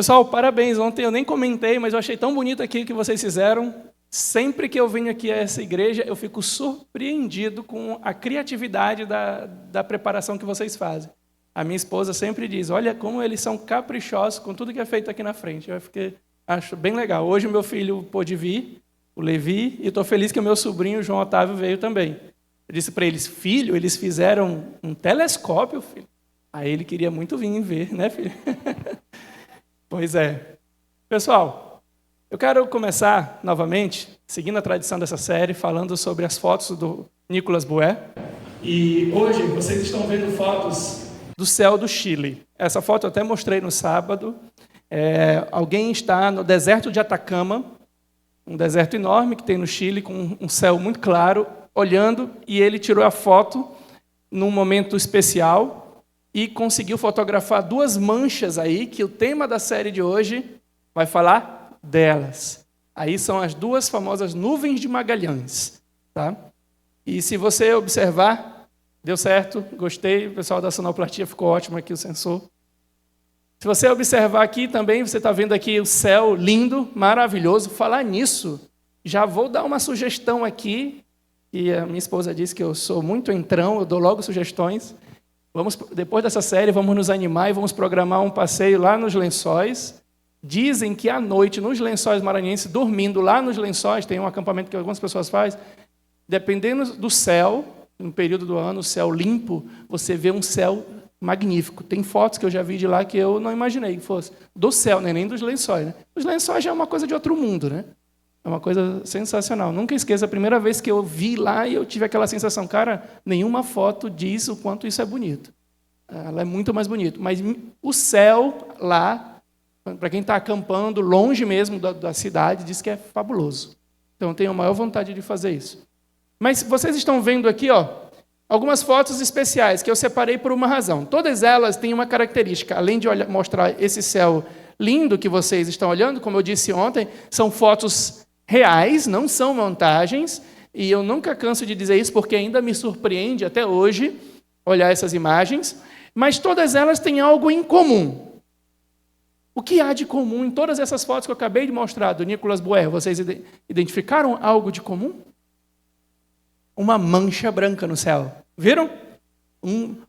Pessoal, parabéns. Ontem eu nem comentei, mas eu achei tão bonito aqui que vocês fizeram. Sempre que eu venho aqui a essa igreja, eu fico surpreendido com a criatividade da preparação que vocês fazem. A minha esposa sempre diz, olha como eles são caprichosos com tudo que é feito aqui na frente. Acho bem legal. Hoje o meu filho pôde vir, o Levi, e estou feliz que o meu sobrinho, o João Otávio, veio também. Eu disse para eles, filho, eles fizeram um telescópio, filho. Aí ele queria muito vir ver, né, filho? Pois é. Pessoal, eu quero começar novamente, seguindo a tradição dessa série, falando sobre as fotos do Nicolas Bué. E hoje vocês estão vendo fotos do céu do Chile. Essa foto eu até mostrei no sábado. Alguém está no deserto de Atacama, um deserto enorme que tem no Chile, com um céu muito claro, olhando, e ele tirou a foto num momento especial e conseguiu fotografar duas manchas aí, que o tema da série de hoje vai falar delas. Aí são as duas famosas nuvens de Magalhães. Tá? E se você observar, deu certo, gostei, o pessoal da sonoplastia ficou ótimo aqui, o sensor. Se você observar aqui também, você está vendo aqui o céu lindo, maravilhoso. Falar nisso, já vou dar uma sugestão aqui, e a minha esposa disse que eu sou muito entrão, eu dou logo sugestões. Depois dessa série, vamos nos animar e vamos programar um passeio lá nos Lençóis. Dizem que à noite, nos Lençóis Maranhenses, dormindo lá nos Lençóis, tem um acampamento que algumas pessoas fazem, dependendo do céu, no período do ano, o céu limpo, você vê um céu magnífico. Tem fotos que eu já vi de lá que eu não imaginei que fosse do céu, nem dos Lençóis. Né? Os Lençóis já é uma coisa de outro mundo, né? É uma coisa sensacional. Nunca esqueça a primeira vez que eu vi lá e eu tive aquela sensação, cara, nenhuma foto diz o quanto isso é bonito. Ela é muito mais bonito. Mas o céu lá, para quem está acampando longe mesmo da cidade, diz que é fabuloso. Então, eu tenho a maior vontade de fazer isso. Mas vocês estão vendo aqui, ó, algumas fotos especiais que eu separei por uma razão. Todas elas têm uma característica. Além de mostrar esse céu lindo que vocês estão olhando, como eu disse ontem, são fotos reais, não são montagens, e eu nunca canso de dizer isso porque ainda me surpreende até hoje olhar essas imagens, mas todas elas têm algo em comum. O que há de comum em todas essas fotos que eu acabei de mostrar do Nicolas Bué? Vocês identificaram algo de comum? Uma mancha branca no céu. Viram?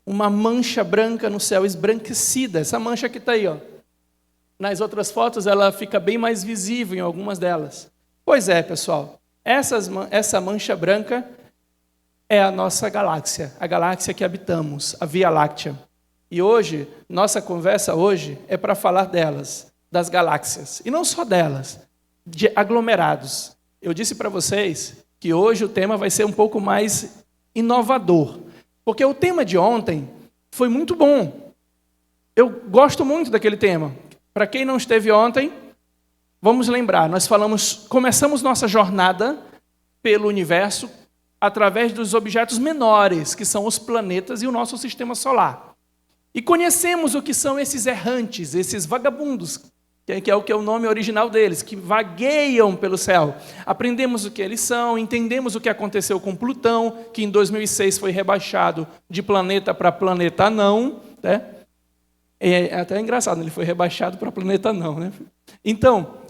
Uma mancha branca no céu, esbranquecida. Essa mancha que está aí, ó. Nas outras fotos ela fica bem mais visível em algumas delas. Pois é, pessoal, essa mancha branca é a nossa galáxia, a galáxia que habitamos, a Via Láctea. E hoje, nossa conversa hoje é para falar delas, das galáxias. E não só delas, de aglomerados. Eu disse para vocês que hoje o tema vai ser um pouco mais inovador, porque o tema de ontem foi muito bom. Eu gosto muito daquele tema. Para quem não esteve ontem, vamos lembrar, começamos nossa jornada pelo universo através dos objetos menores, que são os planetas e o nosso sistema solar. E conhecemos o que são esses errantes, esses vagabundos, que é o nome original deles, que vagueiam pelo céu. Aprendemos o que eles são, entendemos o que aconteceu com Plutão, que em 2006 foi rebaixado de planeta para planeta não, né? É até engraçado, ele foi rebaixado para planeta não, né? Então,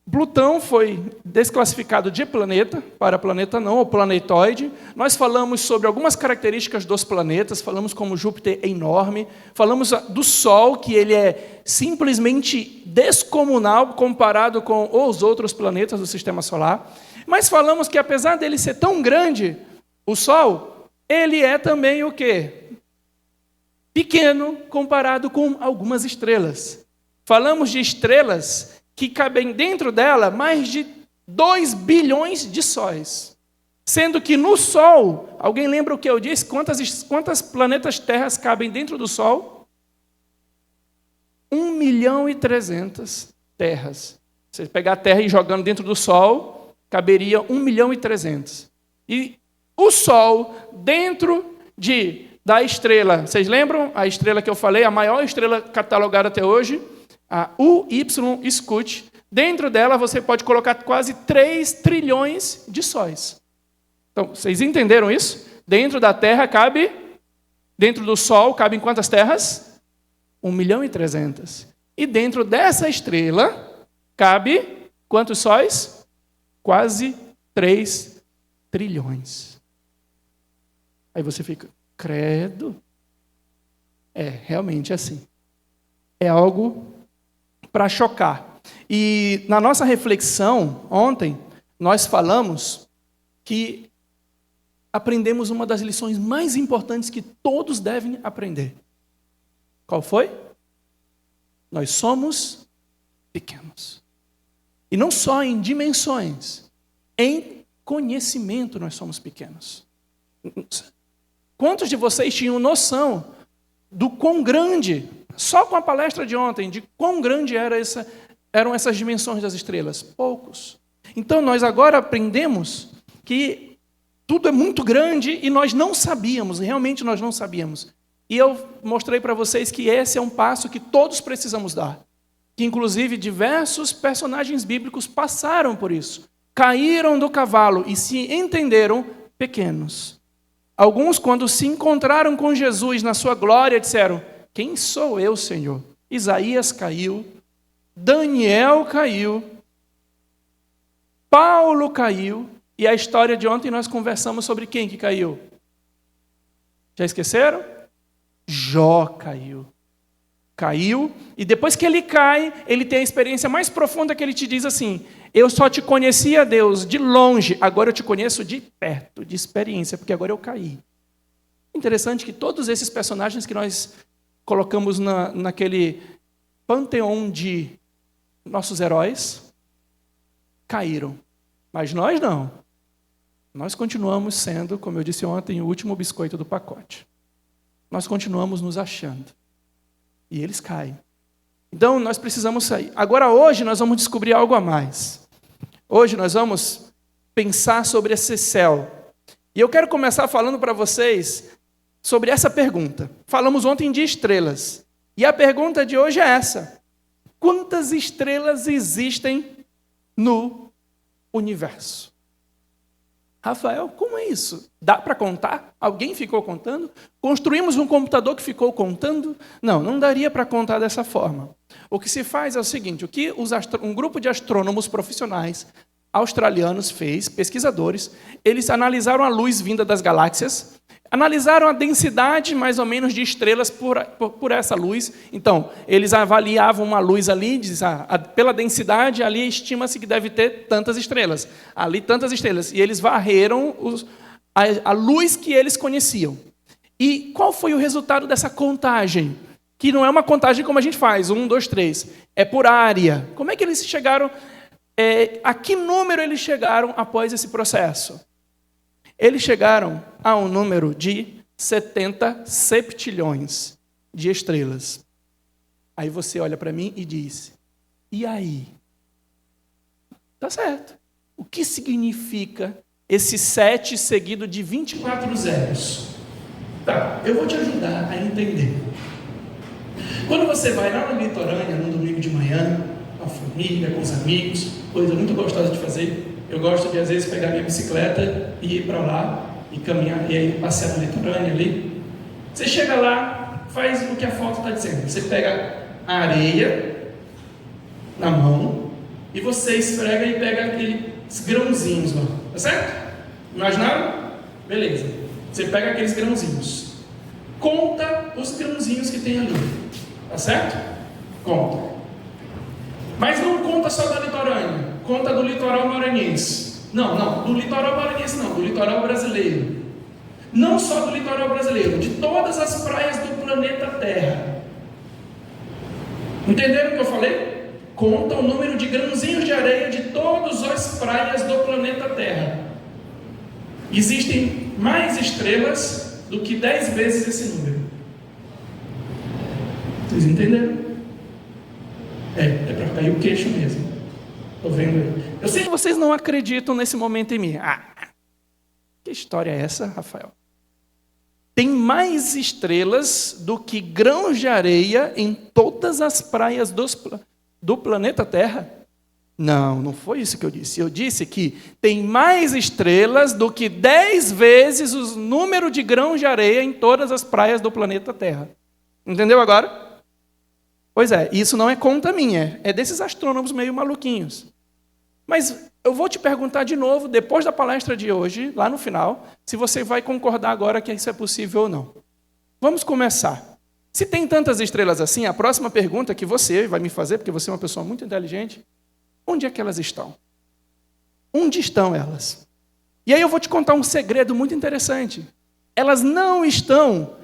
Plutão foi desclassificado de planeta para planeta não, ou planetoide. Nós falamos sobre algumas características dos planetas, falamos como Júpiter é enorme, falamos do Sol, que ele é simplesmente descomunal comparado com os outros planetas do Sistema Solar. Mas falamos que, apesar dele ser tão grande, o Sol, ele é também o quê? Pequeno comparado com algumas estrelas. Falamos de estrelas que cabem dentro dela mais de 2 bilhões de sóis. Sendo que no Sol, alguém lembra o que eu disse? Quantas planetas terras cabem dentro do Sol? 1.300.000 terras. Se você pegar a Terra e jogando dentro do Sol, caberia 1.300.000. E o Sol, dentro da estrela, vocês lembram a estrela que eu falei, a maior estrela catalogada até hoje? A UY Scuti, dentro dela você pode colocar quase 3 trilhões de sóis. Então, vocês entenderam isso? Dentro da Terra dentro do Sol, cabem quantas terras? 1.300.000. E dentro dessa estrela cabe quantos sóis? Quase 3 trilhões. Aí você fica, credo. É, realmente assim. É algo para chocar. E na nossa reflexão, ontem, nós falamos que aprendemos uma das lições mais importantes que todos devem aprender. Qual foi? Nós somos pequenos. E não só em dimensões, em conhecimento nós somos pequenos. Quantos de vocês tinham noção do quão grande, só com a palestra de ontem, de quão grande eram essas dimensões das estrelas? Poucos. Então nós agora aprendemos que tudo é muito grande e nós não sabíamos, realmente nós não sabíamos. E eu mostrei para vocês que esse é um passo que todos precisamos dar. Que inclusive diversos personagens bíblicos passaram por isso. Caíram do cavalo e se entenderam pequenos. Alguns, quando se encontraram com Jesus na sua glória, disseram, quem sou eu, Senhor? Isaías caiu, Daniel caiu, Paulo caiu, e a história de ontem nós conversamos sobre quem que caiu. Já esqueceram? Jó caiu. Caiu, e depois que ele cai, ele tem a experiência mais profunda que ele te diz assim, eu só te conhecia, Deus, de longe, agora eu te conheço de perto, de experiência, porque agora eu caí. Interessante que todos esses personagens que nós colocamos naquele panteão de nossos heróis, caíram. Mas nós não. Nós continuamos sendo, como eu disse ontem, o último biscoito do pacote. Nós continuamos nos achando. E eles caem. Então, nós precisamos sair. Agora, hoje, nós vamos descobrir algo a mais. Hoje, nós vamos pensar sobre esse céu. E eu quero começar falando para vocês sobre essa pergunta. Falamos ontem de estrelas. E a pergunta de hoje é essa. Quantas estrelas existem no universo? Rafael, como é isso? Dá para contar? Alguém ficou contando? Construímos um computador que ficou contando? Não, não daria para contar dessa forma. O que se faz é o seguinte, o que um grupo de astrônomos profissionais australianos fez, pesquisadores, eles analisaram a luz vinda das galáxias, analisaram a densidade, mais ou menos, de estrelas por essa luz. Então, eles avaliavam uma luz ali, pela densidade, ali estima-se que deve ter tantas estrelas. Ali, tantas estrelas. E eles varreram a luz que eles conheciam. E qual foi o resultado dessa contagem? Que não é uma contagem como a gente faz, 1, 2, 3. É por área. Como é que eles chegaram? A que número eles chegaram após esse processo? Eles chegaram a um número de 70 septilhões de estrelas. Aí você olha para mim e diz, e aí? Tá certo. O que significa esse 7 seguido de 24 zeros? Tá, eu vou te ajudar a entender. Quando você vai lá na litorânea, no domingo de manhã, com a família, com os amigos, coisa muito gostosa de fazer, eu gosto de, às vezes, pegar minha bicicleta e ir para lá e caminhar, e aí passear na litorânea ali. Você chega lá, faz o que a foto está dizendo. Você pega a areia na mão e você esfrega e pega aqueles grãozinhos lá. Tá certo? Imaginaram? Beleza. Você pega aqueles grãozinhos. Conta os grãozinhos que tem ali. Tá certo? Conta. Mas não conta só da litorânea. Conta do litoral maranhense. Não, do litoral maranhense não, do litoral brasileiro. Não só do litoral brasileiro, de todas as praias do planeta Terra. Entenderam o que eu falei? Conta o número de grãozinhos de areia de todas as praias do planeta Terra. Existem mais estrelas do que 10 vezes esse número. Vocês entenderam? É para cair o queixo mesmo. Estou vendo. Eu sei que vocês não acreditam nesse momento em mim. Que história é essa, Rafael? Tem mais estrelas do que grãos de areia em todas as praias do planeta Terra? Não foi isso que eu disse. Eu disse que tem mais estrelas do que 10 vezes o número de grãos de areia em todas as praias do planeta Terra. Entendeu agora? Pois é, isso não é conta minha, é desses astrônomos meio maluquinhos. Mas eu vou te perguntar de novo, depois da palestra de hoje, lá no final, se você vai concordar agora que isso é possível ou não. Vamos começar. Se tem tantas estrelas assim, a próxima pergunta que você vai me fazer, porque você é uma pessoa muito inteligente, onde é que elas estão? Onde estão elas? E aí eu vou te contar um segredo muito interessante. Elas não estão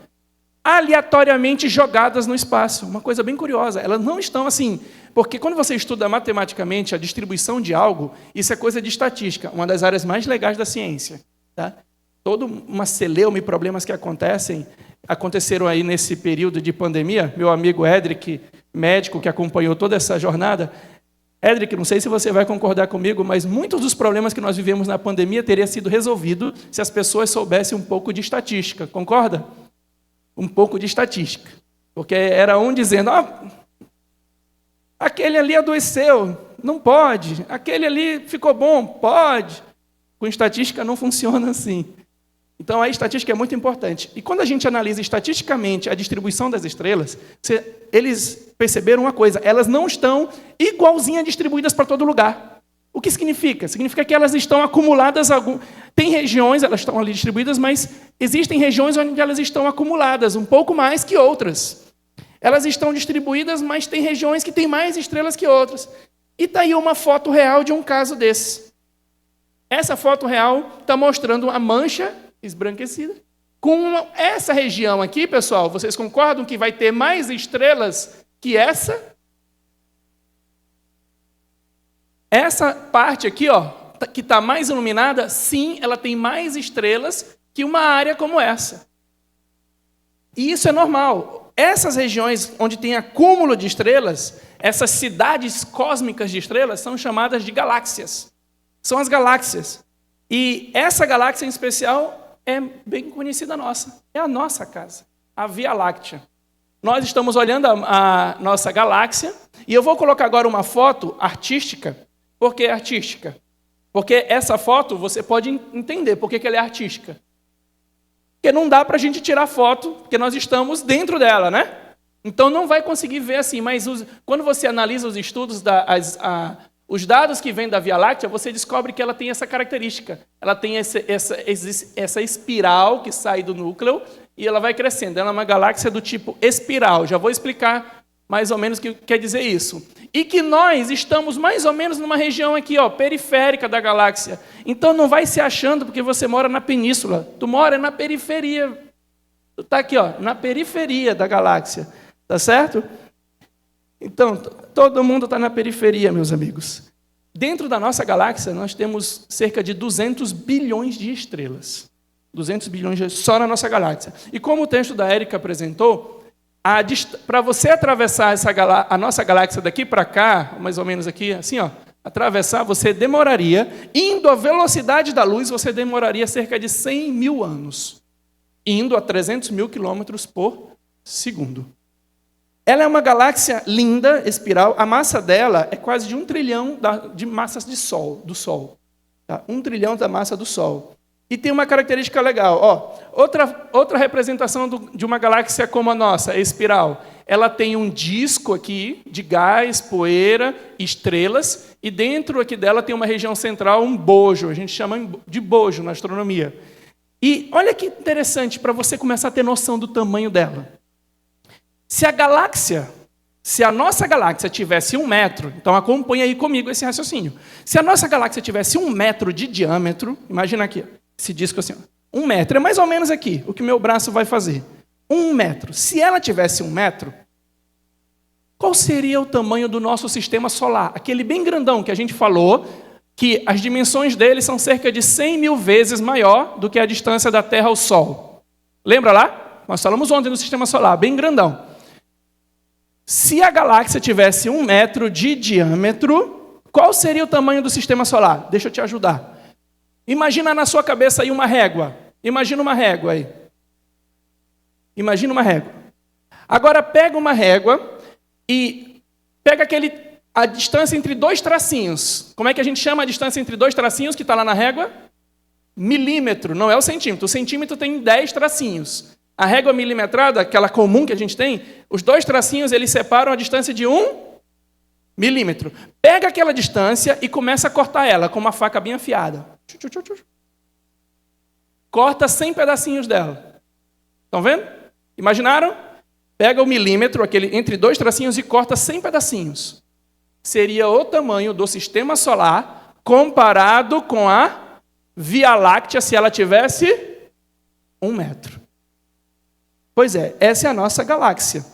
aleatoriamente jogadas no espaço. Uma coisa bem curiosa. Elas não estão assim... Porque quando você estuda matematicamente a distribuição de algo, isso é coisa de estatística, uma das áreas mais legais da ciência. Tá? Toda uma celeuma e problemas que aconteceram aí nesse período de pandemia. Meu amigo Edric, médico que acompanhou toda essa jornada. Edric, não sei se você vai concordar comigo, mas muitos dos problemas que nós vivemos na pandemia teriam sido resolvidos se as pessoas soubessem um pouco de estatística. Concorda? Um pouco de estatística. Porque era um dizendo... aquele ali adoeceu, não pode. Aquele ali ficou bom, pode. Com estatística não funciona assim. Então a estatística é muito importante. E quando a gente analisa estatisticamente a distribuição das estrelas, eles perceberam uma coisa, elas não estão igualzinhas distribuídas para todo lugar. O que significa? Significa que elas estão acumuladas. Tem regiões, elas estão ali distribuídas, mas existem regiões onde elas estão acumuladas, um pouco mais que outras. Elas estão distribuídas, mas tem regiões que têm mais estrelas que outras. E está aí uma foto real de um caso desse. Essa foto real está mostrando a mancha esbranquecida. Com essa região aqui, pessoal, vocês concordam que vai ter mais estrelas que essa? Essa parte aqui, ó, que está mais iluminada, sim, ela tem mais estrelas que uma área como essa. E isso é normal. Essas regiões onde tem acúmulo de estrelas, essas cidades cósmicas de estrelas, são chamadas de galáxias. São as galáxias. E essa galáxia em especial é bem conhecida nossa. É a nossa casa, a Via Láctea. Nós estamos olhando a nossa galáxia, e eu vou colocar agora uma foto artística. Por que artística? Porque essa foto você pode entender por que ela é artística. Porque não dá para a gente tirar foto, porque nós estamos dentro dela, né? Então não vai conseguir ver assim, mas quando você analisa os estudos, os dados que vêm da Via Láctea, você descobre que ela tem essa característica. Ela tem essa espiral que sai do núcleo e ela vai crescendo. Ela é uma galáxia do tipo espiral. Já vou explicar mais ou menos o que quer dizer isso. E que nós estamos mais ou menos numa região aqui, ó, periférica da galáxia. Então não vai se achando porque você mora na península. Tu mora na periferia. Tu está aqui, ó, na periferia da galáxia. Tá certo? Então, todo mundo está na periferia, meus amigos. Dentro da nossa galáxia, nós temos cerca de 200 bilhões de estrelas. 200 bilhões só na nossa galáxia. E como o texto da Érica apresentou, para você atravessar a nossa galáxia daqui para cá, mais ou menos aqui, assim, ó, atravessar, você demoraria, indo à velocidade da luz, você demoraria cerca de 100 mil anos, indo a 300 mil quilômetros por segundo. Ela é uma galáxia linda, espiral, a massa dela é quase de 1 trilhão de massas do Sol. Tá? 1 trilhão da massa do Sol. E tem uma característica legal. Ó, outra representação de uma galáxia como a nossa, a espiral. Ela tem um disco aqui de gás, poeira, estrelas, e dentro aqui dela tem uma região central, um bojo. A gente chama de bojo na astronomia. E olha que interessante para você começar a ter noção do tamanho dela. Se a nossa galáxia tivesse 1 metro, então acompanha aí comigo esse raciocínio. Se a nossa galáxia tivesse 1 metro de diâmetro, imagina aqui, esse disco assim, 1 metro, é mais ou menos aqui, o que meu braço vai fazer. 1 metro. Se ela tivesse 1 metro, qual seria o tamanho do nosso sistema solar? Aquele bem grandão que a gente falou, que as dimensões dele são cerca de 100 mil vezes maior do que a distância da Terra ao Sol. Lembra lá? Nós falamos ontem no sistema solar, bem grandão. Se a galáxia tivesse 1 metro de diâmetro, qual seria o tamanho do sistema solar? Deixa eu te ajudar. Imagina na sua cabeça aí uma régua. Imagina uma régua aí. Imagina uma régua. Agora pega uma régua e pega a distância entre 2 tracinhos. Como é que a gente chama a distância entre 2 tracinhos que está lá na régua? Milímetro, não é o centímetro. O centímetro tem 10 tracinhos. A régua milimetrada, aquela comum que a gente tem, os dois tracinhos eles separam a distância de 1 milímetro. Pega aquela distância e começa a cortar ela com uma faca bem afiada. Corta 100 pedacinhos dela. Estão vendo? Imaginaram? Pega o milímetro, aquele entre dois tracinhos, e corta 100 pedacinhos. Seria o tamanho do sistema solar comparado com a Via Láctea se ela tivesse 1 metro. Pois é, essa é a nossa galáxia.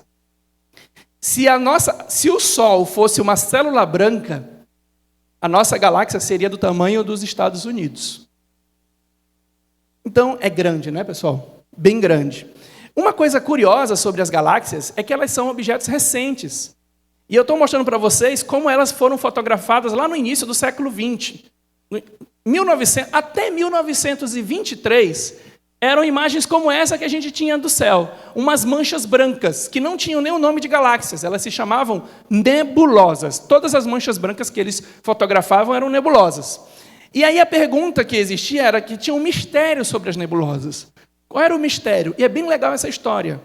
Se o Sol fosse uma célula branca, a nossa galáxia seria do tamanho dos Estados Unidos. Então, é grande, né, pessoal? Bem grande. Uma coisa curiosa sobre as galáxias é que elas são objetos recentes. E eu estou mostrando para vocês como elas foram fotografadas lá no início do século XX. Até 1923, eram imagens como essa que a gente tinha do céu. Umas manchas brancas, que não tinham nem o nome de galáxias. Elas se chamavam nebulosas. Todas as manchas brancas que eles fotografavam eram nebulosas. E aí a pergunta que existia era que tinha um mistério sobre as nebulosas. Qual era o mistério? E é bem legal essa história.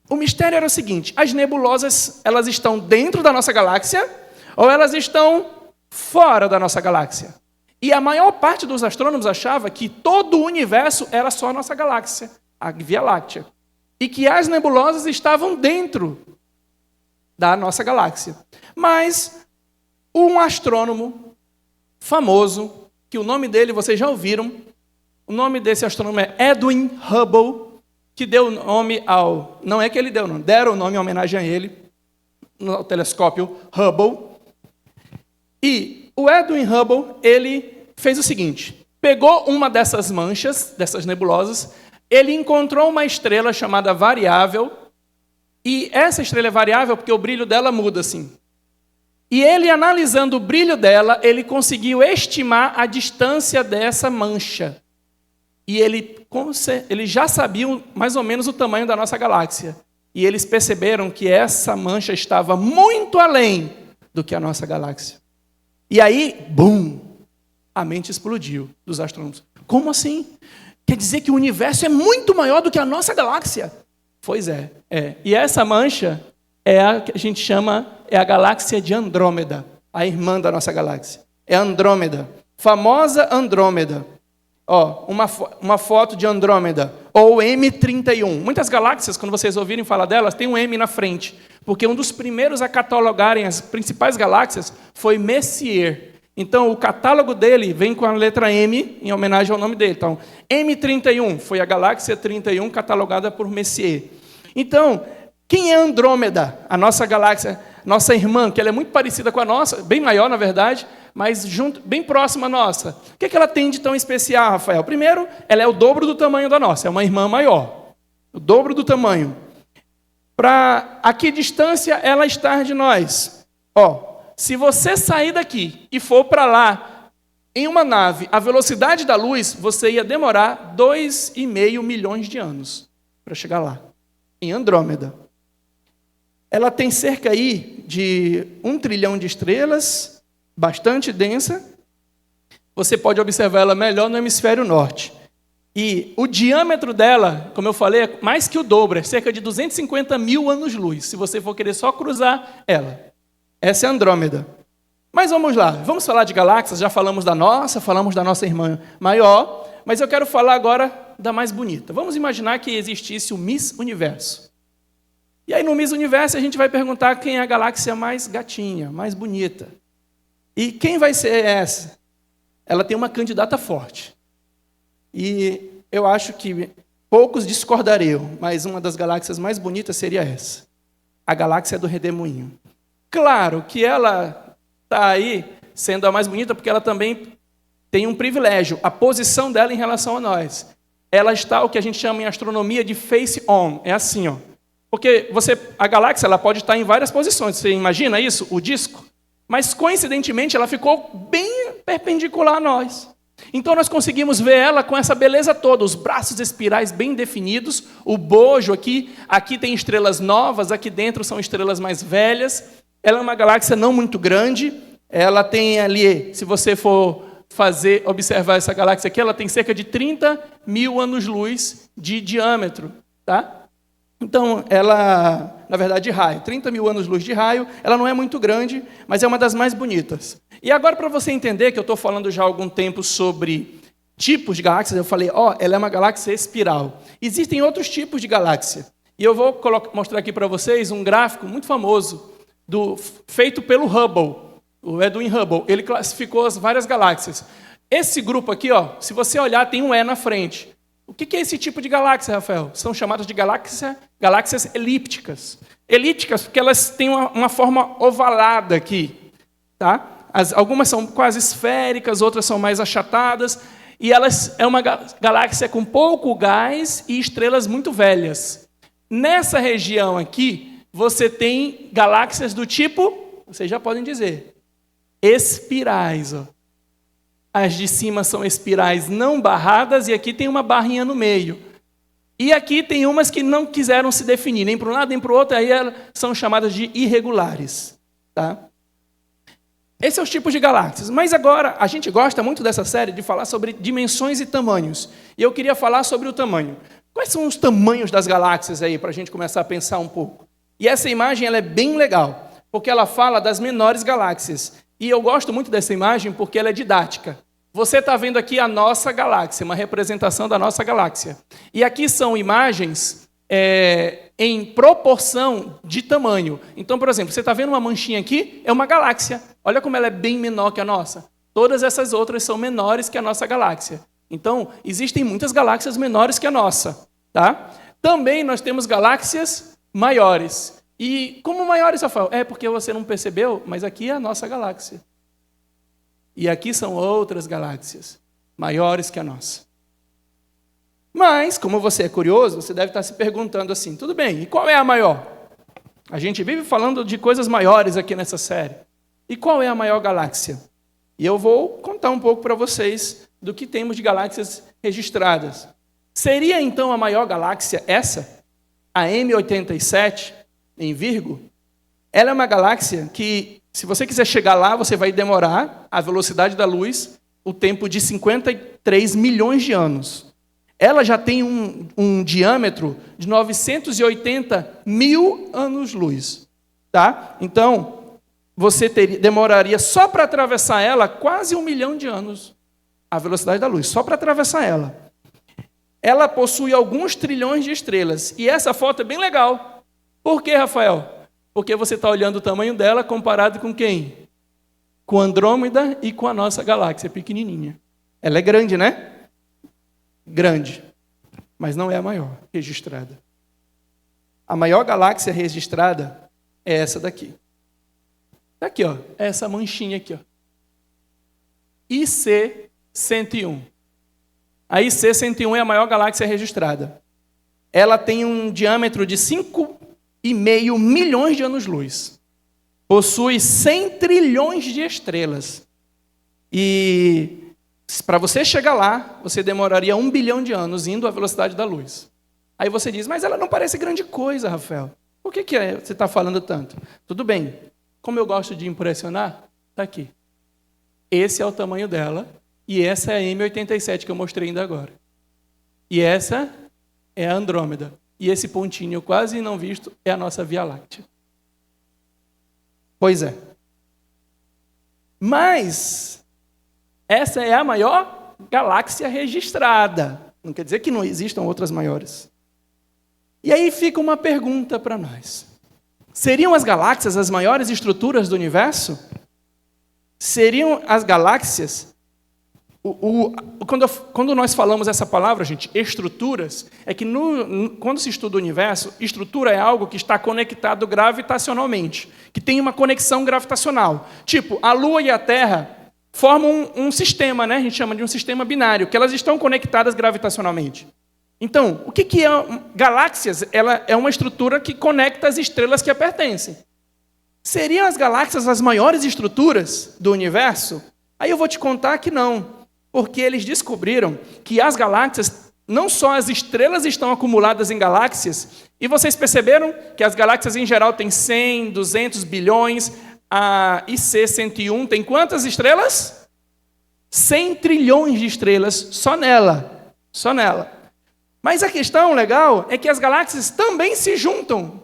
O mistério era o seguinte: as nebulosas, elas estão dentro da nossa galáxia ou elas estão fora da nossa galáxia? E a maior parte dos astrônomos achava que todo o universo era só a nossa galáxia, a Via Láctea. E que as nebulosas estavam dentro da nossa galáxia. Mas um astrônomo famoso, que o nome dele vocês já ouviram, o nome desse astrônomo é Edwin Hubble, que deu o nome ao... Não é que ele deu, não. Deram o nome em homenagem a ele, no telescópio Hubble. E o Edwin Hubble, ele fez o seguinte: pegou uma dessas manchas, dessas nebulosas, ele encontrou uma estrela chamada Variável, e essa estrela é variável porque o brilho dela muda assim. E ele, analisando o brilho dela, ele conseguiu estimar a distância dessa mancha. E ele já sabia mais ou menos o tamanho da nossa galáxia. E eles perceberam que essa mancha estava muito além do que a nossa galáxia. E aí, bum, a mente explodiu dos astrônomos. Como assim? Quer dizer que o universo é muito maior do que a nossa galáxia? Pois é. E essa mancha é a que a gente chama, é a galáxia de Andrômeda, a irmã da nossa galáxia. É Andrômeda, famosa Andrômeda. Uma foto de Andrômeda, ou M31. Muitas galáxias, quando vocês ouvirem falar delas, tem um M na frente, porque um dos primeiros a catalogarem as principais galáxias foi Messier. Então, o catálogo dele vem com a letra M, em homenagem ao nome dele. Então, M31 foi a galáxia 31 catalogada por Messier. Então, quem é Andrômeda? A nossa galáxia, nossa irmã, que ela é muito parecida com a nossa, bem maior, na verdade, mas bem próxima à nossa. O que ela tem de tão especial, Rafael? Primeiro, ela é o dobro do tamanho da nossa, é uma irmã maior. O dobro do tamanho. A que distância ela está de nós? Se você sair daqui e for para lá, em uma nave, a velocidade da luz, você ia demorar 2,5 milhões de anos para chegar lá, em Andrômeda. Ela tem cerca aí de 1 trilhão de estrelas, bastante densa. Você pode observar ela melhor no hemisfério norte. E o diâmetro dela, como eu falei, é mais que o dobro, é cerca de 250 mil anos-luz, se você for querer só cruzar ela. Essa é a Andrômeda. Mas vamos lá, vamos falar de galáxias, já falamos da nossa irmã maior, mas eu quero falar agora da mais bonita. Vamos imaginar que existisse o Miss Universo. E aí no Miss Universo a gente vai perguntar quem é a galáxia mais gatinha, mais bonita. E quem vai ser essa? Ela tem uma candidata forte. E eu acho que poucos discordariam, mas uma das galáxias mais bonitas seria essa. A galáxia do Redemoinho. Claro que ela está aí sendo a mais bonita porque ela também tem um privilégio, a posição dela em relação a nós. Ela está, o que a gente chama em astronomia de face on, é assim, Porque a galáxia ela pode estar em várias posições, você imagina isso, o disco? Mas, coincidentemente, ela ficou bem perpendicular a nós. Então, nós conseguimos ver ela com essa beleza toda, os braços espirais bem definidos, o bojo aqui tem estrelas novas, aqui dentro são estrelas mais velhas. Ela é uma galáxia não muito grande, ela tem ali, se você for observar essa galáxia aqui, ela tem cerca de 30 mil anos-luz de diâmetro. tá? Então, ela, na verdade, de raio, 30 mil anos-luz de raio, ela não é muito grande, mas é uma das mais bonitas. E agora, para você entender que eu estou falando já há algum tempo sobre tipos de galáxias, eu falei, ela é uma galáxia espiral. Existem outros tipos de galáxia. E eu vou mostrar aqui para vocês um gráfico muito famoso, feito pelo Hubble, o Edwin Hubble. Ele classificou as várias galáxias. Esse grupo aqui, se você olhar, tem um E na frente. O que é esse tipo de galáxia, Rafael? São chamadas de galáxias elípticas. Elípticas porque elas têm uma forma ovalada aqui. Tá? Algumas são quase esféricas, outras são mais achatadas. E elas é uma galáxia com pouco gás e estrelas muito velhas. Nessa região aqui, você tem galáxias do tipo, vocês já podem dizer, espirais. As de cima são espirais não barradas e aqui tem uma barrinha no meio. E aqui tem umas que não quiseram se definir, nem para um lado nem para o outro, aí elas são chamadas de irregulares. Tá? Esse é os tipos de galáxias. Mas agora, a gente gosta muito dessa série de falar sobre dimensões e tamanhos. E eu queria falar sobre o tamanho. Quais são os tamanhos das galáxias aí, para a gente começar a pensar um pouco? E essa imagem ela é bem legal, porque ela fala das menores galáxias. E eu gosto muito dessa imagem porque ela é didática. Você está vendo aqui a nossa galáxia, uma representação da nossa galáxia. E aqui são imagens em proporção de tamanho. Então, por exemplo, você está vendo uma manchinha aqui? É uma galáxia. Olha como ela é bem menor que a nossa. Todas essas outras são menores que a nossa galáxia. Então, existem muitas galáxias menores que a nossa. Tá? Também nós temos galáxias maiores. E como maiores, Rafael? É porque você não percebeu, mas aqui é a nossa galáxia. E aqui são outras galáxias, maiores que a nossa. Mas, como você é curioso, você deve estar se perguntando assim, tudo bem, e qual é a maior? A gente vive falando de coisas maiores aqui nessa série. E qual é a maior galáxia? E eu vou contar um pouco para vocês do que temos de galáxias registradas. Seria, então, a maior galáxia essa? A M87, em Virgo? Ela é uma galáxia que, se você quiser chegar lá, você vai demorar a velocidade da luz, o tempo de 53 milhões de anos. Ela já tem um diâmetro de 980 mil anos-luz. Tá? Então, você demoraria só para atravessar ela quase 1 milhão de anos, a velocidade da luz, só para atravessar ela. Ela possui alguns trilhões de estrelas. E essa foto é bem legal. Por quê, Rafael? Porque você está olhando o tamanho dela comparado com quem? Com Andrômeda e com a nossa galáxia pequenininha. Ela é grande, né? Grande. Mas não é a maior registrada. A maior galáxia registrada é essa daqui. Está aqui, essa manchinha aqui. IC 101. A IC 101 é a maior galáxia registrada. Ela tem um diâmetro de 5,5 milhões de anos-luz. Possui 100 trilhões de estrelas. E para você chegar lá, você demoraria 1 bilhão de anos indo à velocidade da luz. Aí você diz, mas ela não parece grande coisa, Rafael. Por que você está falando tanto? Tudo bem. Como eu gosto de impressionar, está aqui. Esse é o tamanho dela. E essa é a M87 que eu mostrei ainda agora. E essa é a Andrômeda. E esse pontinho quase não visto é a nossa Via Láctea. Pois é. Mas essa é a maior galáxia registrada. Não quer dizer que não existam outras maiores. E aí fica uma pergunta para nós. Seriam as galáxias as maiores estruturas do universo? Seriam as galáxias... Quando nós falamos essa palavra, gente, estruturas, é que quando se estuda o universo, estrutura é algo que está conectado gravitacionalmente, que tem uma conexão gravitacional. Tipo, a Lua e a Terra formam um sistema, né? A gente chama de um sistema binário, que elas estão conectadas gravitacionalmente. Então, o que é galáxias? Ela é uma estrutura que conecta as estrelas que a pertencem. Seriam as galáxias as maiores estruturas do universo? Aí eu vou te contar que não. Porque eles descobriram que as galáxias, não só as estrelas estão acumuladas em galáxias, e vocês perceberam que as galáxias em geral têm 100, 200 bilhões, a IC 101 tem quantas estrelas? 100 trilhões de estrelas só nela. Só nela. Mas a questão legal é que as galáxias também se juntam.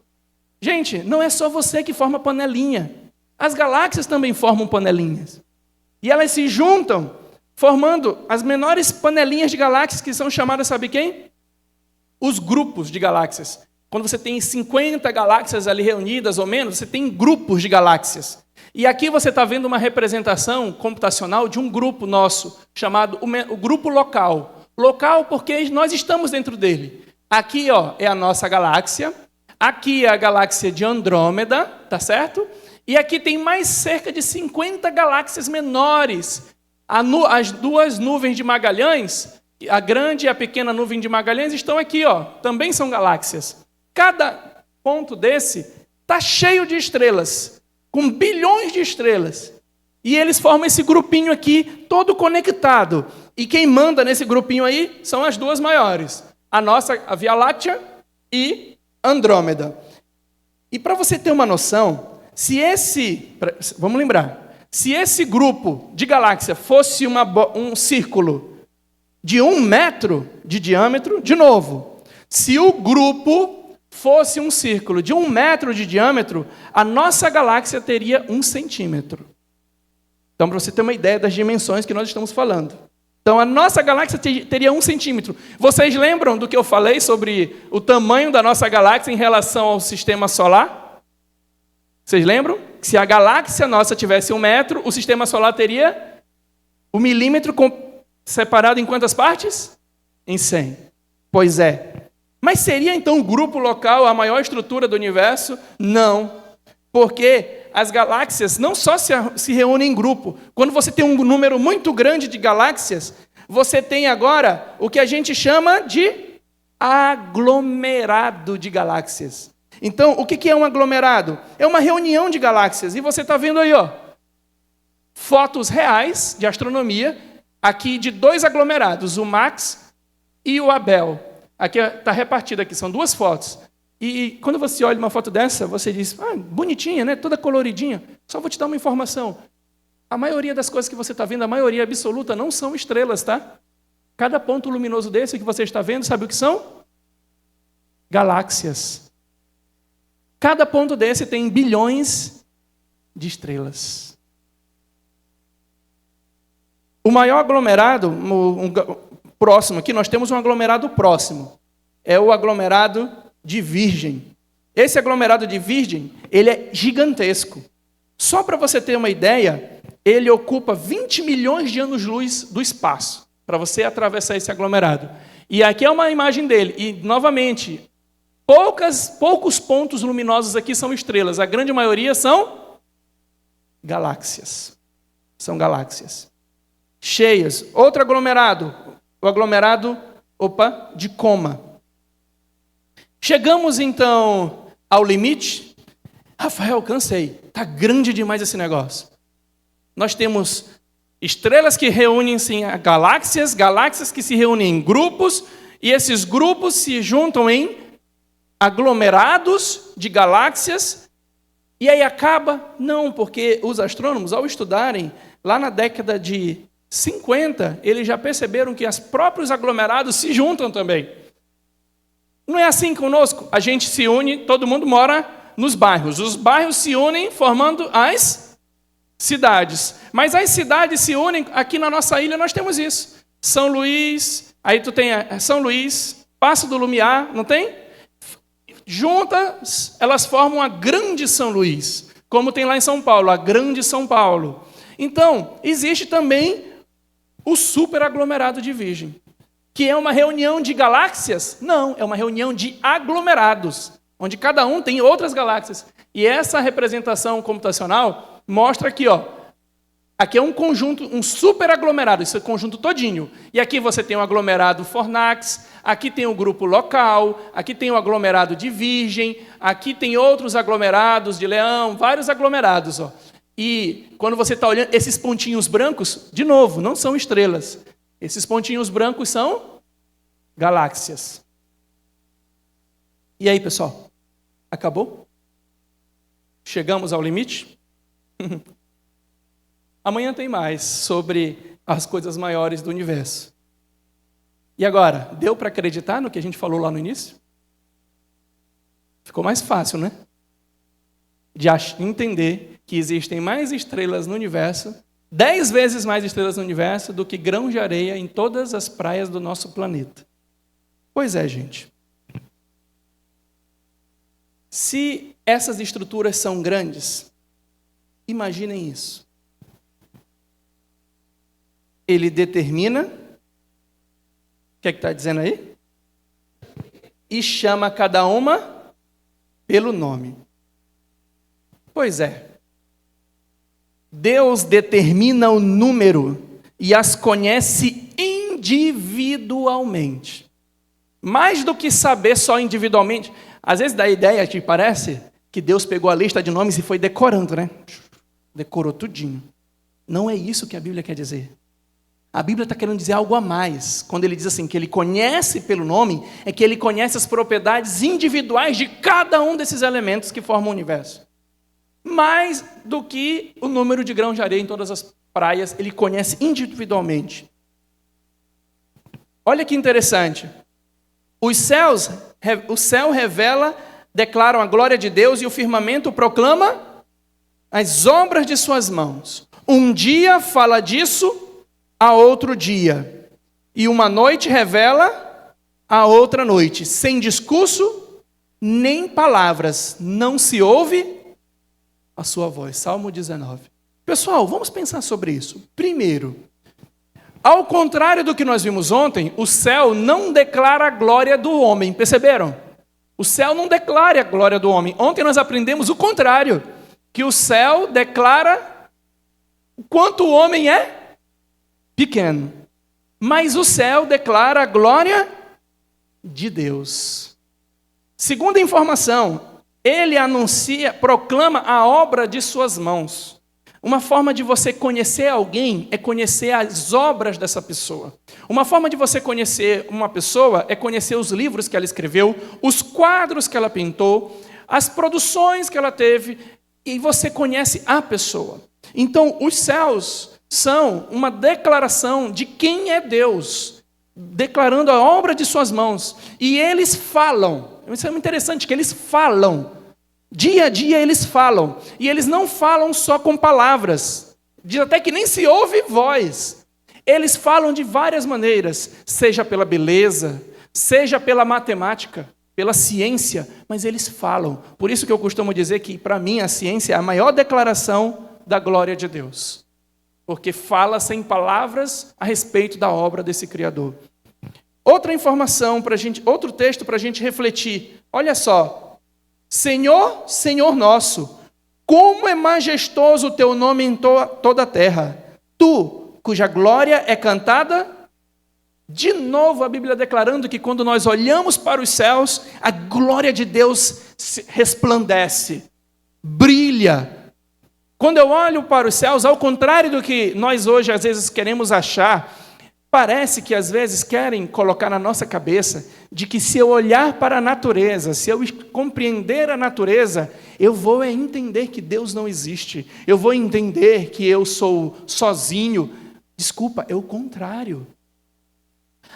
Gente, não é só você que forma panelinha. As galáxias também formam panelinhas. E elas se juntam, formando as menores panelinhas de galáxias, que são chamadas, sabe quem? Os grupos de galáxias. Quando você tem 50 galáxias ali reunidas ou menos, você tem grupos de galáxias. E aqui você está vendo uma representação computacional de um grupo nosso, chamado o grupo local. Local porque nós estamos dentro dele. Aqui é a nossa galáxia, aqui é a galáxia de Andrômeda, tá certo? E aqui tem mais cerca de 50 galáxias menores. As duas nuvens de Magalhães, a grande e a pequena nuvem de Magalhães, estão aqui, também são galáxias. Cada ponto desse está cheio de estrelas, com bilhões de estrelas. E eles formam esse grupinho aqui, todo conectado. E quem manda nesse grupinho aí são as duas maiores. A Via Láctea e Andrômeda. E para você ter uma noção, vamos lembrar, se esse grupo de galáxia fosse um círculo de 1 metro de diâmetro, de novo, se o grupo fosse um círculo de 1 metro de diâmetro, a nossa galáxia teria 1 centímetro. Então, para você ter uma ideia das dimensões que nós estamos falando. Então, a nossa galáxia teria 1 centímetro. Vocês lembram do que eu falei sobre o tamanho da nossa galáxia em relação ao sistema solar? Vocês lembram? Se a galáxia nossa tivesse 1 metro, o sistema solar teria 1 milímetro separado em quantas partes? Em 100. Pois é. Mas seria então o grupo local a maior estrutura do universo? Não. Porque as galáxias não só se reúnem em grupo. Quando você tem um número muito grande de galáxias, você tem agora o que a gente chama de aglomerado de galáxias. Então, o que é um aglomerado? É uma reunião de galáxias. E você está vendo aí, fotos reais de astronomia, aqui de 2 aglomerados, o Max e o Abel. Aqui está repartido aqui, são 2 fotos. E quando você olha uma foto dessa, você diz, bonitinha, né? Toda coloridinha. Só vou te dar uma informação. A maioria das coisas que você está vendo, a maioria absoluta, não são estrelas, tá? Cada ponto luminoso desse que você está vendo, sabe o que são? Galáxias. Cada ponto desse tem bilhões de estrelas. O maior aglomerado, próximo aqui, nós temos um aglomerado próximo. É o aglomerado de Virgem. Esse aglomerado de Virgem, ele é gigantesco. Só para você ter uma ideia, ele ocupa 20 milhões de anos-luz do espaço, para você atravessar esse aglomerado. E aqui é uma imagem dele. E, novamente, poucos pontos luminosos aqui são estrelas. A grande maioria são galáxias. São galáxias. Cheias. Outro aglomerado, o aglomerado de Coma. Chegamos, então, ao limite. Rafael, cansei. Está grande demais esse negócio. Nós temos estrelas que reúnem-se em galáxias, galáxias que se reúnem em grupos, e esses grupos se juntam em aglomerados de galáxias, e aí acaba? Não, porque os astrônomos, ao estudarem, lá na década de 50, eles já perceberam que os próprios aglomerados se juntam também. Não é assim conosco? A gente se une, todo mundo mora nos bairros. Os bairros se unem formando as cidades. Mas as cidades se unem, aqui na nossa ilha nós temos isso. São Luís, aí tu tem São Luís, Passo do Lumiar, não tem? Juntas, elas formam a Grande São Luís, como tem lá em São Paulo, a Grande São Paulo. Então, existe também o superaglomerado de Virgem, que é uma reunião de galáxias? Não, é uma reunião de aglomerados, onde cada um tem outras galáxias. E essa representação computacional mostra aqui, aqui é um conjunto, um superaglomerado, esse conjunto todinho. E aqui você tem o aglomerado Fornax, aqui tem o grupo local, aqui tem o aglomerado de Virgem, aqui tem outros aglomerados de Leão, vários aglomerados. E quando você está olhando, esses pontinhos brancos, de novo, não são estrelas. Esses pontinhos brancos são galáxias. E aí, pessoal? Acabou? Chegamos ao limite? Amanhã tem mais sobre as coisas maiores do universo. E agora, deu para acreditar no que a gente falou lá no início? Ficou mais fácil, né? De entender que existem mais estrelas no universo, 10 vezes mais estrelas no universo do que grãos de areia em todas as praias do nosso planeta. Pois é, gente. Se essas estruturas são grandes, imaginem isso. Ele determina, o que é que está dizendo aí? E chama cada uma pelo nome. Pois é. Deus determina o número e as conhece individualmente. Mais do que saber só individualmente. Às vezes dá a ideia, te parece, que Deus pegou a lista de nomes e foi decorando, né? Decorou tudinho. Não é isso que a Bíblia quer dizer. A Bíblia está querendo dizer algo a mais. Quando ele diz assim, que ele conhece pelo nome, é que ele conhece as propriedades individuais de cada um desses elementos que formam o universo. Mais do que o número de grãos de areia em todas as praias, ele conhece individualmente. Olha que interessante. O céu revela, declaram a glória de Deus e o firmamento proclama as obras de suas mãos. Um dia fala disso a outro dia, e uma noite revela a outra noite. Sem discurso, nem palavras, não se ouve a sua voz. Salmo 19. Pessoal, vamos pensar sobre isso. Primeiro, ao contrário do que nós vimos ontem, o céu não declara a glória do homem. Perceberam? O céu não declara a glória do homem. Ontem nós aprendemos o contrário, que o céu declara o quanto o homem é pequeno. Mas o céu declara a glória de Deus. Segunda informação, ele anuncia, proclama a obra de suas mãos. Uma forma de você conhecer alguém é conhecer as obras dessa pessoa. Uma forma de você conhecer uma pessoa é conhecer os livros que ela escreveu, os quadros que ela pintou, as produções que ela teve, e você conhece a pessoa. Então, os céus são uma declaração de quem é Deus, declarando a obra de suas mãos. E eles falam, isso é muito interessante, que eles falam, dia a dia eles falam, e eles não falam só com palavras, diz até que nem se ouve voz. Eles falam de várias maneiras, seja pela beleza, seja pela matemática, pela ciência, mas eles falam. Por isso que eu costumo dizer que, para mim, a ciência é a maior declaração da glória de Deus. Porque fala sem palavras a respeito da obra desse Criador. Outra informação para a gente, outro texto para a gente refletir. Olha só. Senhor, Senhor nosso, como é majestoso o teu nome em toda a terra. Tu, cuja glória é cantada. De novo a Bíblia declarando que quando nós olhamos para os céus, a glória de Deus resplandece, brilha. Quando eu olho para os céus, ao contrário do que nós hoje às vezes queremos achar, parece que às vezes querem colocar na nossa cabeça de que se eu olhar para a natureza, se eu compreender a natureza, eu vou entender que Deus não existe. Eu vou entender que eu sou sozinho. Desculpa, é o contrário.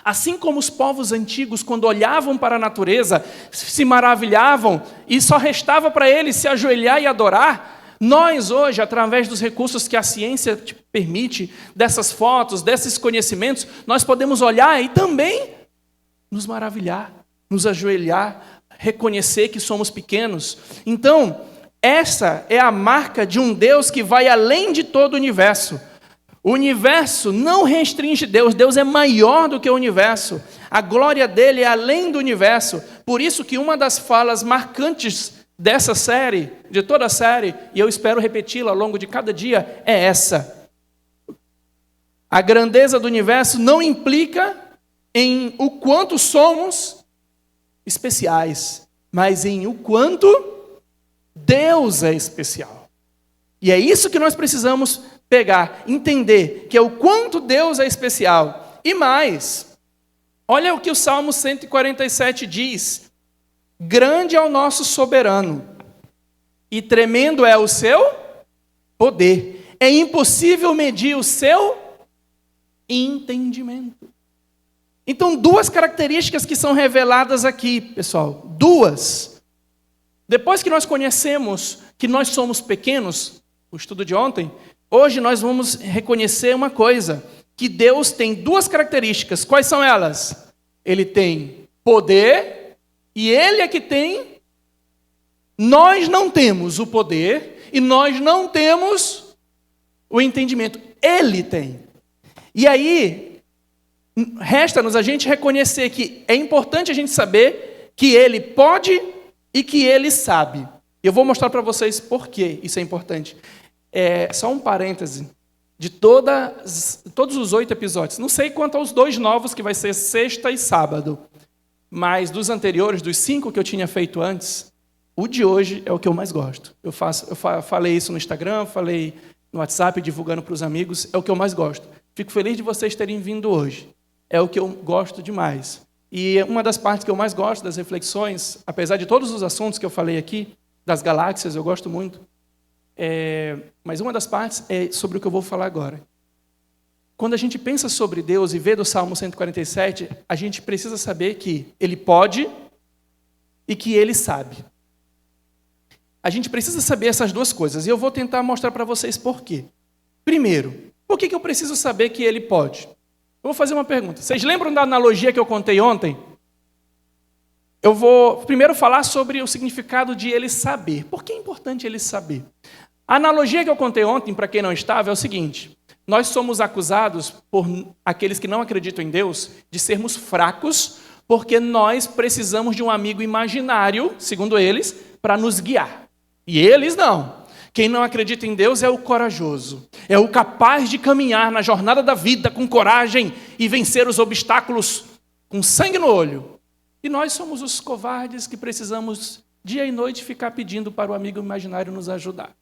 Assim como os povos antigos, quando olhavam para a natureza, se maravilhavam e só restava para eles se ajoelhar e adorar, nós hoje, através dos recursos que a ciência permite, dessas fotos, desses conhecimentos, nós podemos olhar e também nos maravilhar, nos ajoelhar, reconhecer que somos pequenos. Então, essa é a marca de um Deus que vai além de todo o universo. O universo não restringe Deus, Deus é maior do que o universo. A glória dele é além do universo. Por isso que uma das falas marcantes dessa série, de toda a série, e eu espero repeti-la ao longo de cada dia, é essa. A grandeza do universo não implica em o quanto somos especiais, mas em o quanto Deus é especial. E é isso que nós precisamos pegar, entender, que é o quanto Deus é especial. E mais, olha o que o Salmo 147 diz. Grande é o nosso soberano, e tremendo é o seu poder. É impossível medir o seu entendimento. Então, duas características que são reveladas aqui, pessoal. Duas. Depois que nós conhecemos que nós somos pequenos, o estudo de ontem, hoje nós vamos reconhecer uma coisa, que Deus tem duas características. Quais são elas? Ele tem poder e Ele é que tem. Nós não temos o poder e nós não temos o entendimento. Ele tem. E aí, resta-nos a gente reconhecer que é importante a gente saber que Ele pode e que Ele sabe. Eu vou mostrar para vocês por que isso é importante. Só um parêntese. De todos os 8 episódios, não sei quanto aos 2 novos, que vai ser sexta e sábado, mas dos anteriores, dos 5 que eu tinha feito antes, o de hoje é o que eu mais gosto. Eu falei isso no Instagram, falei no WhatsApp, divulgando para os amigos, é o que eu mais gosto. Fico feliz de vocês terem vindo hoje. É o que eu gosto demais. E uma das partes que eu mais gosto das reflexões, apesar de todos os assuntos que eu falei aqui, das galáxias, eu gosto muito, mas uma das partes é sobre o que eu vou falar agora. Quando a gente pensa sobre Deus e vê do Salmo 147, a gente precisa saber que Ele pode e que Ele sabe. A gente precisa saber essas duas coisas, e eu vou tentar mostrar para vocês por quê. Primeiro, por que eu preciso saber que Ele pode? Eu vou fazer uma pergunta. Vocês lembram da analogia que eu contei ontem? Eu vou primeiro falar sobre o significado de Ele saber. Por que é importante Ele saber? A analogia que eu contei ontem, para quem não estava, é o seguinte: nós somos acusados por aqueles que não acreditam em Deus de sermos fracos, porque nós precisamos de um amigo imaginário, segundo eles, para nos guiar. E eles não. Quem não acredita em Deus é o corajoso, é o capaz de caminhar na jornada da vida com coragem e vencer os obstáculos com sangue no olho. E nós somos os covardes que precisamos dia e noite ficar pedindo para o amigo imaginário nos ajudar.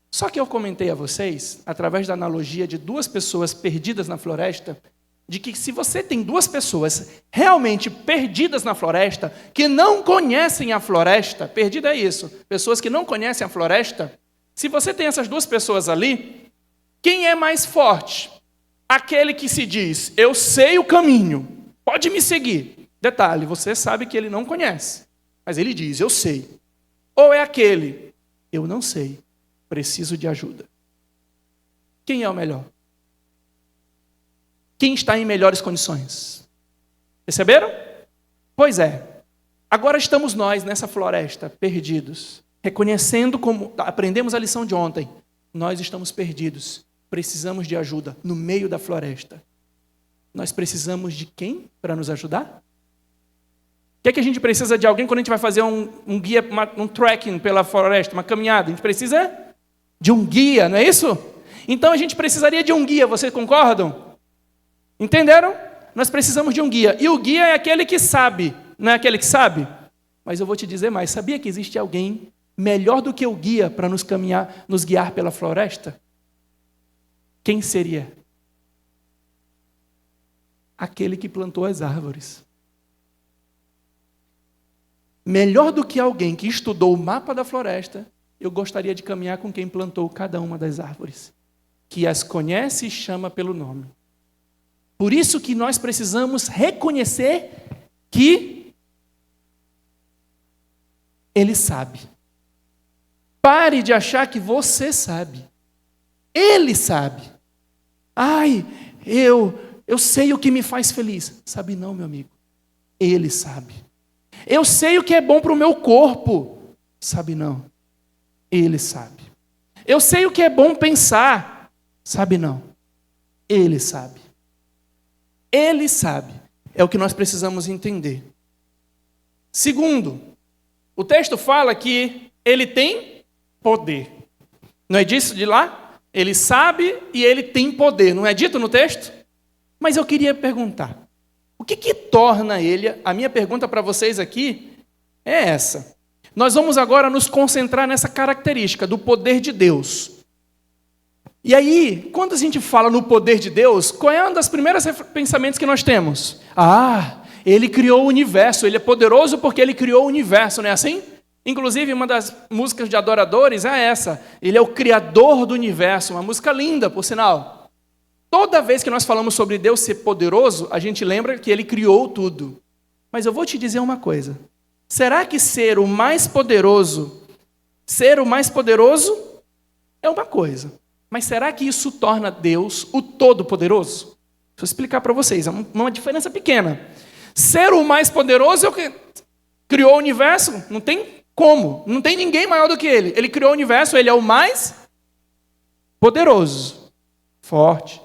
Só que eu comentei a vocês, através da analogia de 2 pessoas perdidas na floresta, de que se você tem 2 pessoas realmente perdidas na floresta, que não conhecem a floresta, perdida é isso, pessoas que não conhecem a floresta, se você tem essas 2 pessoas ali, quem é mais forte? Aquele que se diz, eu sei o caminho, pode me seguir. Detalhe, você sabe que ele não conhece, mas ele diz, eu sei. Ou é aquele, eu não sei. Preciso de ajuda. Quem é o melhor? Quem está em melhores condições? Perceberam? Pois é. Agora estamos nós nessa floresta, perdidos, reconhecendo como aprendemos a lição de ontem. Nós estamos perdidos. Precisamos de ajuda no meio da floresta. Nós precisamos de quem para nos ajudar? O que é que a gente precisa de alguém quando a gente vai fazer um guia, um trekking pela floresta, uma caminhada? A gente precisa de um guia, não é isso? Então a gente precisaria de um guia, vocês concordam? Entenderam? Nós precisamos de um guia. E o guia é aquele que sabe, não é aquele que sabe? Mas eu vou te dizer mais, sabia que existe alguém melhor do que o guia para nos guiar pela floresta? Quem seria? Aquele que plantou as árvores. Melhor do que alguém que estudou o mapa da floresta, eu gostaria de caminhar com quem plantou cada uma das árvores, que as conhece e chama pelo nome. Por isso que nós precisamos reconhecer que Ele sabe. Pare de achar que você sabe. Ele sabe. Ai, eu sei o que me faz feliz. Sabe não, meu amigo. Ele sabe. Eu sei o que é bom para o meu corpo. Sabe não. Ele sabe. Eu sei o que é bom pensar. Sabe não. Ele sabe. Ele sabe. É o que nós precisamos entender. Segundo, o texto fala que ele tem poder. Não é disso de lá? Ele sabe e ele tem poder. Não é dito no texto? Mas eu queria perguntar. O que torna ele... A minha pergunta para vocês aqui é essa. Nós vamos agora nos concentrar nessa característica do poder de Deus. E aí, quando a gente fala no poder de Deus, qual é um dos primeiros pensamentos que nós temos? Ah, Ele criou o universo, Ele é poderoso porque Ele criou o universo, não é assim? Inclusive, uma das músicas de adoradores é essa. Ele é o criador do universo, uma música linda, por sinal. Toda vez que nós falamos sobre Deus ser poderoso, a gente lembra que Ele criou tudo. Mas eu vou te dizer uma coisa. Será que ser o mais poderoso é uma coisa? Mas será que isso torna Deus o Todo-Poderoso? Deixa eu explicar para vocês, é uma diferença pequena. Ser o mais poderoso é o que criou o universo, não tem como, não tem ninguém maior do que Ele. Ele criou o universo, Ele é o mais poderoso, forte.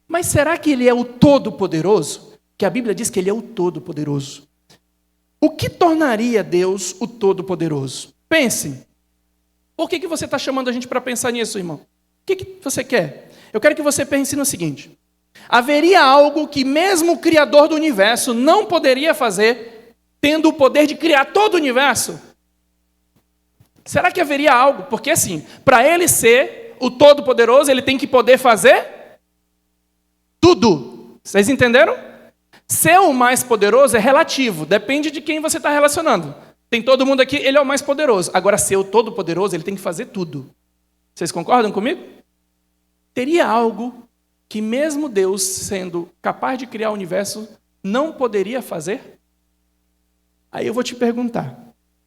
Mas será que Ele é o Todo-Poderoso? Que a Bíblia diz que Ele é o Todo-Poderoso. O que tornaria Deus o Todo-Poderoso? Pense. Por que você está chamando a gente para pensar nisso, irmão? O que você quer? Eu quero que você pense no seguinte. Haveria algo que mesmo o Criador do universo não poderia fazer, tendo o poder de criar todo o universo? Será que haveria algo? Porque assim, para Ele ser o Todo-Poderoso, Ele tem que poder fazer tudo. Vocês entenderam? Ser o mais poderoso é relativo, depende de quem você está relacionando. Tem todo mundo aqui, Ele é o mais poderoso. Agora, ser o Todo-Poderoso, Ele tem que fazer tudo. Vocês concordam comigo? Teria algo que mesmo Deus, sendo capaz de criar o universo, não poderia fazer? Aí eu vou te perguntar.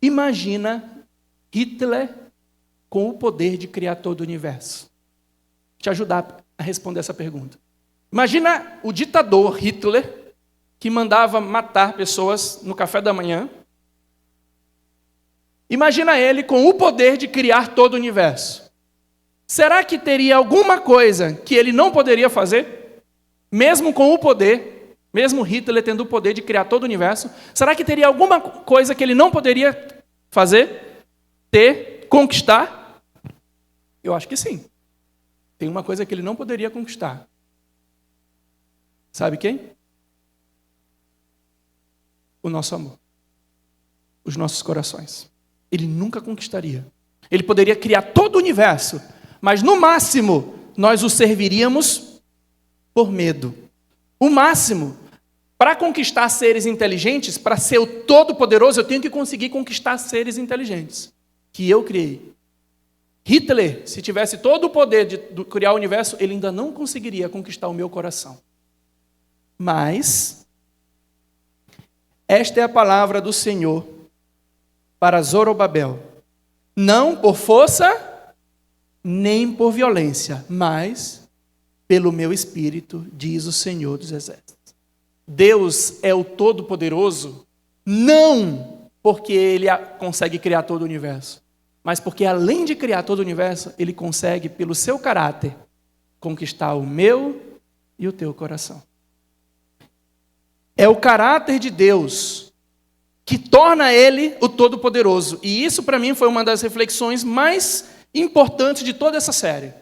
Imagina Hitler com o poder de criar todo o universo. Vou te ajudar a responder essa pergunta. Imagina o ditador Hitler, que mandava matar pessoas no café da manhã. Imagina ele com o poder de criar todo o universo. Será que teria alguma coisa que ele não poderia fazer? Mesmo com o poder, mesmo Hitler tendo o poder de criar todo o universo, será que teria alguma coisa que ele não poderia fazer? Conquistar? Eu acho que sim. Tem uma coisa que ele não poderia conquistar. Sabe quem? O nosso amor. Os nossos corações. Ele nunca conquistaria. Ele poderia criar todo o universo, mas no máximo nós o serviríamos por medo. O máximo, para conquistar seres inteligentes, para ser o Todo-Poderoso, eu tenho que conseguir conquistar seres inteligentes, que eu criei. Hitler, se tivesse todo o poder de criar o universo, ele ainda não conseguiria conquistar o meu coração. Mas esta é a palavra do Senhor para Zorobabel. Não por força, nem por violência, mas pelo meu espírito, diz o Senhor dos Exércitos. Deus é o Todo-Poderoso, não porque Ele consegue criar todo o universo, mas porque além de criar todo o universo, Ele consegue, pelo seu caráter, conquistar o meu e o teu coração. É o caráter de Deus que torna Ele o Todo-Poderoso. E isso, para mim, foi uma das reflexões mais importantes de toda essa série.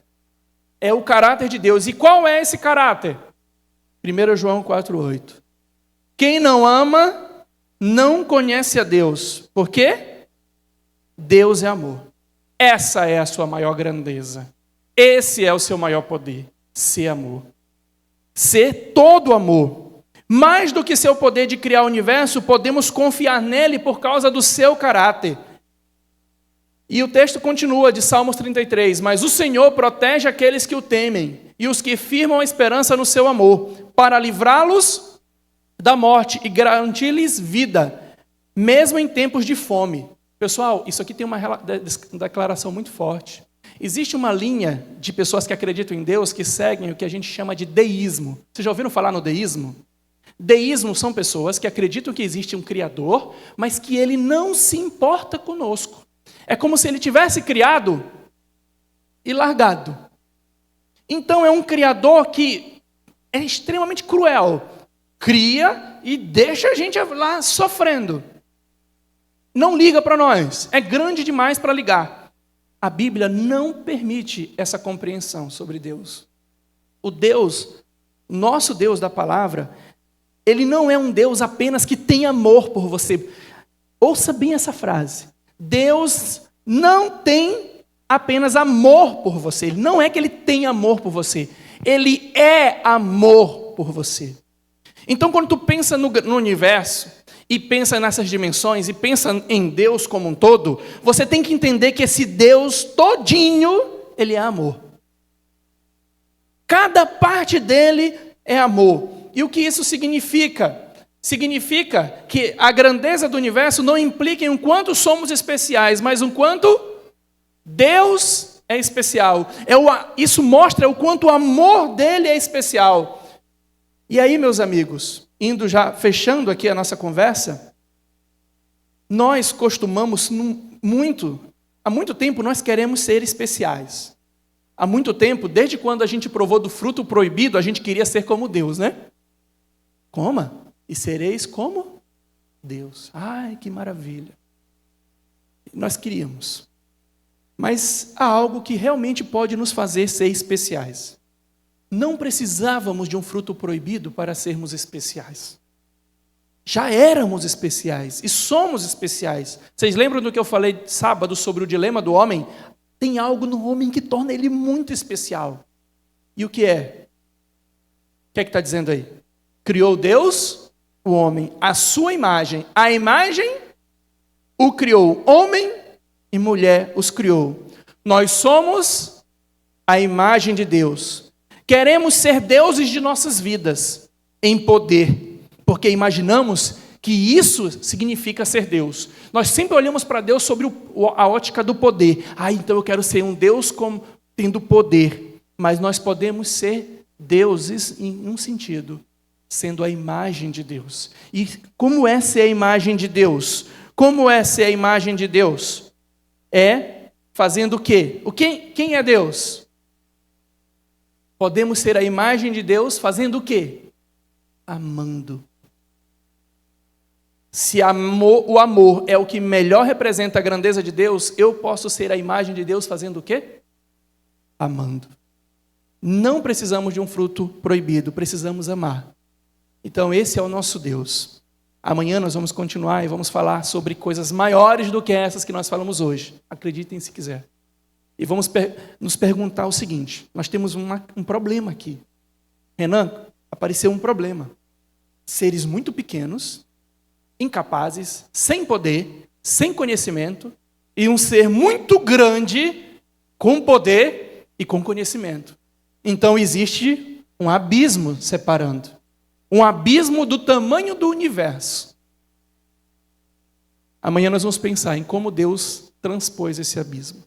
É o caráter de Deus. E qual é esse caráter? 1 João 4,8. Quem não ama, não conhece a Deus. Por quê? Deus é amor. Essa é a sua maior grandeza. Esse é o seu maior poder. Ser amor. Ser todo amor. Mais do que seu poder de criar o universo, podemos confiar nele por causa do seu caráter. E o texto continua de Salmos 33, mas o Senhor protege aqueles que o temem e os que firmam a esperança no seu amor, para livrá-los da morte e garantir-lhes vida, mesmo em tempos de fome. Pessoal, isso aqui tem uma declaração muito forte. Existe uma linha de pessoas que acreditam em Deus que seguem o que a gente chama de deísmo. Vocês já ouviram falar no deísmo? Deísmo são pessoas que acreditam que existe um Criador, mas que Ele não se importa conosco. É como se Ele tivesse criado e largado. Então é um Criador que é extremamente cruel. Cria e deixa a gente lá sofrendo. Não liga para nós. É grande demais para ligar. A Bíblia não permite essa compreensão sobre Deus. O Deus, nosso Deus da palavra, Ele não é um Deus apenas que tem amor por você. Ouça bem essa frase. Deus não tem apenas amor por você. Não é que Ele tem amor por você. Ele é amor por você. Então, quando tu pensa no universo, e pensa nessas dimensões, e pensa em Deus como um todo, você tem que entender que esse Deus todinho, Ele é amor. Cada parte dele é amor. E o que isso significa? Significa que a grandeza do universo não implica em o quanto somos especiais, mas o quanto Deus é especial. Isso mostra o quanto o amor dele é especial. E aí, meus amigos, indo já fechando aqui a nossa conversa, nós costumamos há muito tempo nós queremos ser especiais. Há muito tempo, desde quando a gente provou do fruto proibido, a gente queria ser como Deus, né? Coma e sereis como Deus. Ai, que maravilha. Nós queríamos. Mas há algo que realmente pode nos fazer ser especiais. Não precisávamos de um fruto proibido para sermos especiais. Já éramos especiais e somos especiais. Vocês lembram do que eu falei sábado sobre o dilema do homem? Tem algo no homem que torna ele muito especial. E o que é? O que é que está dizendo aí? Criou Deus, o homem, a sua imagem. A imagem o criou. Homem e mulher os criou. Nós somos a imagem de Deus. Queremos ser deuses de nossas vidas, em poder, porque imaginamos que isso significa ser Deus. Nós sempre olhamos para Deus sobre a ótica do poder. Então eu quero ser um Deus tendo poder. Mas nós podemos ser deuses em um sentido, sendo a imagem de Deus. E como é ser a imagem de Deus? Como é ser a imagem de Deus? É fazendo o quê? Quem é Deus? Podemos ser a imagem de Deus fazendo o quê? Amando. Se o amor é o que melhor representa a grandeza de Deus, eu posso ser a imagem de Deus fazendo o quê? Amando. Não precisamos de um fruto proibido, precisamos amar. Então esse é o nosso Deus. Amanhã nós vamos continuar e vamos falar sobre coisas maiores do que essas que nós falamos hoje. Acreditem se quiser. E vamos nos perguntar o seguinte, nós temos um problema aqui. Renan, apareceu um problema. Seres muito pequenos, incapazes, sem poder, sem conhecimento, e um ser muito grande, com poder e com conhecimento. Então existe um abismo separando. Um abismo do tamanho do universo. Amanhã nós vamos pensar em como Deus transpôs esse abismo.